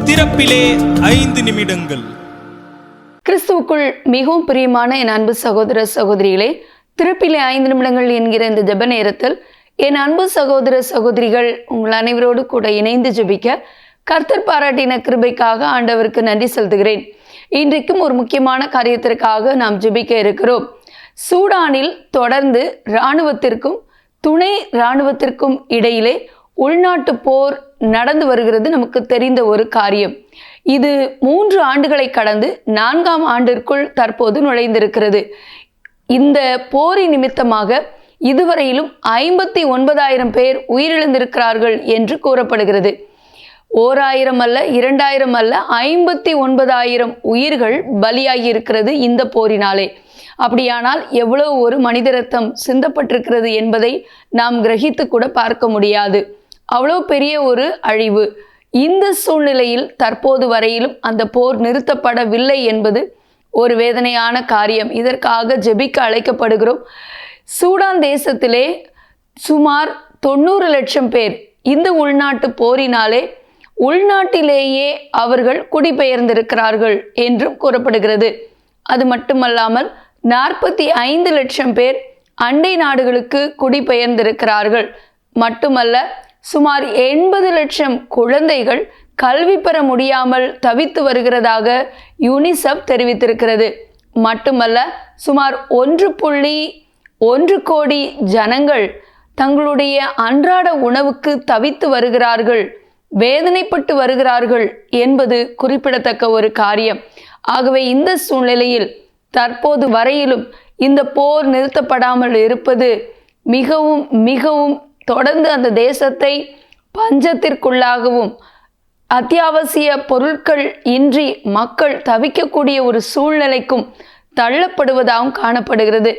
திறப்பிலே 5 நிமிடங்கள். கிறிஸ்துவுக்குள் மிகவும் பிரியமான என் அன்பு சகோதர சகோதரிகளே, திறப்பிலே 5 நிமிடங்கள் என்கிற இந்த ஜெப நேரத்தில் என் அன்பு சகோதர சகோதரிகள் உங்கள் அனைவரோடு கூட இணைந்து ஜெபிக்க கர்த்தர் பாராட்டின கிருபைக்காக ஆண்டவருக்கு நன்றி செலுத்துகிறேன். இன்றைக்கும் ஒரு முக்கியமான காரியத்திற்காக நாம் ஜெபிக்க இருக்கிறோம். சூடானில் தொடர்ந்து இராணுவத்திற்கும் துணை இராணுவத்திற்கும் இடையிலே உள்நாட்டு போர் நடந்து வருகிறது. நமக்கு தெரிந்த ஒரு காரியம். இது 3 ஆண்டுகளை கடந்து 4ஆம் ஆண்டிற்குள் தற்போது நுழைந்திருக்கிறது. இந்த போரின் நிமித்தமாக இதுவரையிலும் 59,000 பேர் உயிரிழந்திருக்கிறார்கள் என்று கூறப்படுகிறது. 1000 அல்ல, 2000 அல்ல, 59,000 உயிர்கள் பலியாகி இருக்கிறது இந்த போரினாலே. அப்படியானால் எவ்வளவு ஒரு மனித ரத்தம் சிந்தப்பட்டிருக்கிறது என்பதை நாம் கிரகித்து கூட பார்க்க முடியாது. அவ்வளோ பெரிய ஒரு அழிவு. இந்த சூழ்நிலையில் தற்போது வரையிலும் அந்த போர் நிறுத்தப்படவில்லை என்பது ஒரு வேதனையான காரியம். இதற்காக ஜெபிக்க அழைக்கப்படுகிறோம். சூடான் தேசத்திலே சுமார் 90 லட்சம் பேர் இந்த உள்நாட்டு போரினாலே உள்நாட்டிலேயே அவர்கள் குடிபெயர்ந்திருக்கிறார்கள் என்றும் கூறப்படுகிறது. அது மட்டுமல்லாமல் 45 லட்சம் பேர் அண்டை நாடுகளுக்கு குடிபெயர்ந்திருக்கிறார்கள். மட்டுமல்ல, சுமார் 80 லட்சம் குழந்தைகள் கல்வி பெற முடியாமல் தவித்து வருகிறதாக யூனிசெஃப் தெரிவித்திருக்கிறது. மட்டுமல்ல, சுமார் 1.1 கோடி ஜனங்கள் தங்களுடைய அன்றாட உணவுக்கு தவித்து வருகிறார்கள், வேதனைப்பட்டு வருகிறார்கள் என்பது குறிப்பிடத்தக்க ஒரு காரியம். ஆகவே இந்த சூழ்நிலையில் தற்போது வரையிலும் இந்த போர் நிறுத்தப்படாமல் இருப்பது மிகவும் மிகவும் தொடர்ந்து அந்த தேசத்தை பஞ்சத்திற்குள்ளாகவும் அத்தியாவசிய பொருட்கள் இன்றி மக்கள் தவிக்கக்கூடிய ஒரு சூழ்நிலைக்கும் தள்ளப்படுவதாகவும் காணப்படுகிறது.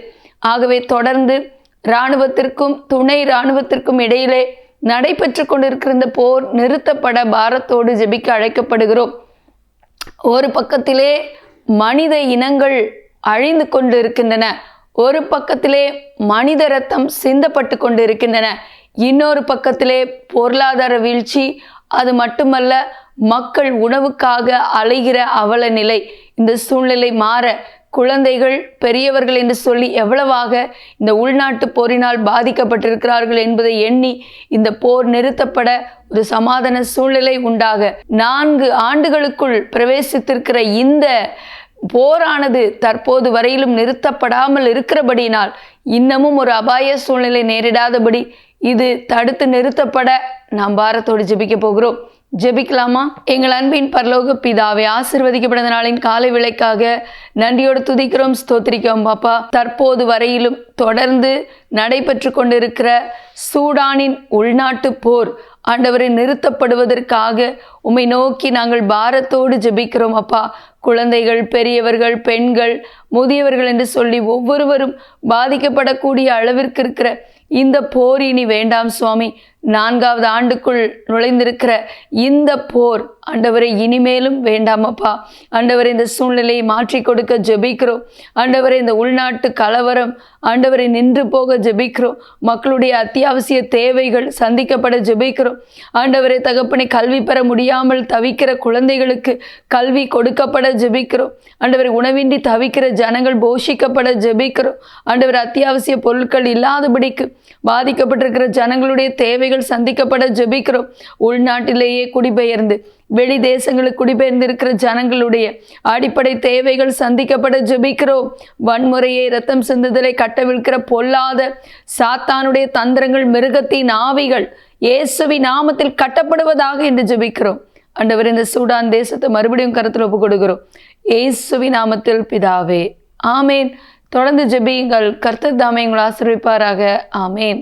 ஆகவே தொடர்ந்து இராணுவத்திற்கும் துணை இராணுவத்திற்கும் இடையிலே நடைபெற்று கொண்டிருக்கிற இந்த போர் நிறுத்தப்பட பாரத்தோடு ஜெபிக்க அழைக்கப்படுகிறோம். ஒரு பக்கத்திலே மனித இனங்கள் அழிந்து கொண்டு இருக்கின்றன, ஒரு பக்கத்திலே மனித ரத்தம் சிந்தப்பட்டு கொண்டு இருக்கின்றன, இன்னொரு பக்கத்திலே பொருளாதார வீழ்ச்சி, அது மட்டுமல்ல மக்கள் உணவுக்காக அலைகிற அவல நிலை. இந்த சூழ்நிலை மாற குழந்தைகள் பெரியவர்கள் என்று சொல்லி எவ்வளவாக இந்த உள்நாட்டு போரினால் பாதிக்கப்பட்டிருக்கிறார்கள் என்பதை எண்ணி இந்த போர் நிறுத்தப்பட ஒரு சமாதான சூழ்நிலை உண்டாக 4 ஆண்டுகளுக்குள் பிரவேசித்திருக்கிற இந்த போரானது தற்போது வரையிலும் நிறுத்தப்படாமல் இருக்கிறபடியினால் இன்னமும் ஒரு அபாய சூழ்நிலை நேரிடாதபடி இது தடுத்து நிறுத்தப்பட நாம் பாரத்தோடு ஜெபிக்க போகிறோம். ஜெபிக்கலாமா? எங்கள் அன்பின் பரலோக பிதாவே, ஆசீர்வதிக்கப்பட்ட நாளின் காலை விளைக்காக நன்றியோடு துதிக்கிறோம், ஸ்தோத்திரிக்கிறோம். பாப்பா, தற்போது வரையிலும் தொடர்ந்து நடைபெற்று கொண்டிருக்கிற சூடானின் உள்நாட்டு போர் ஆண்டவரை நிறுத்தப்படுவதற்காக உம்மை நோக்கி நாங்கள் பாரத்தோடு ஜெபிக்கிறோம். அப்பா, குழந்தைகள், பெரியவர்கள், பெண்கள், முதியவர்கள் என்று சொல்லி ஒவ்வொருவரும் பாதிக்கப்படக்கூடிய அளவிற்கு இருக்கிற இந்த போர் இனி வேண்டாம் சுவாமி. 4ஆவது ஆண்டுக்குள் நுழைந்திருக்கிற இந்த போர் ஆண்டவரை இனிமேலும் வேண்டாமப்பா. ஆண்டவரை இந்த சூழ்நிலையை மாற்றி கொடுக்க ஜெபிக்கிறோம். ஆண்டவரை இந்த உள்நாட்டு கலவரம் ஆண்டவரை நின்று போக ஜெபிக்கிறோம். மக்களுடைய அத்தியாவசிய தேவைகள் சந்திக்கப்பட ஜெபிக்கிறோம். ஆண்டவரை தகப்பனை கல்வி பெற முடியாமல் தவிக்கிற குழந்தைகளுக்கு கல்வி கொடுக்கப்பட ஜெபிக்கிறோம். ஆண்டவரை உணவின்றி தவிக்கிற ஜனங்கள் போஷிக்கப்பட ஜெபிக்கிறோம். ஆண்டவர் அத்தியாவசிய பொருட்கள் இல்லாதபடிக்கு பாதிக்கப்பட்டிருக்கிற ஜனங்களுடைய தேவைகள் சந்திக்கப்பட ஜெபிக்கிறோம். உள்நாட்டிலேயே குடிபெயர்ந்து வெளி தேசங்களுக்கு குடிபெயர்ந்திருக்கிற ஜனங்களுடைய அடிப்படை தேவைகள் சந்திக்கப்பட ஜெபிக்கிறோம். வன்முறையை, இரத்தம் சிந்துதலை கட்டவிழ்க்கிற பொல்லாத சாத்தானுடைய தந்திரங்கள், மிருகத்தின் ஆவிகள் இயேசுவின் நாமத்தில் கட்டப்படுவதாக என்று ஜெபிக்கிறோம். ஆண்டவர், இந்த சூடான் தேசத்தை மறுபடியும் கருத்தில் ஒப்புக் கொடுக்கிறோம். இயேசுவின் நாமத்தில் பிதாவே, ஆமேன். தொடர்ந்து ஜெபியுங்கள். கர்த்தர் தாமே உங்களை ஆசீர்வதிப்பாராக. ஆமேன்.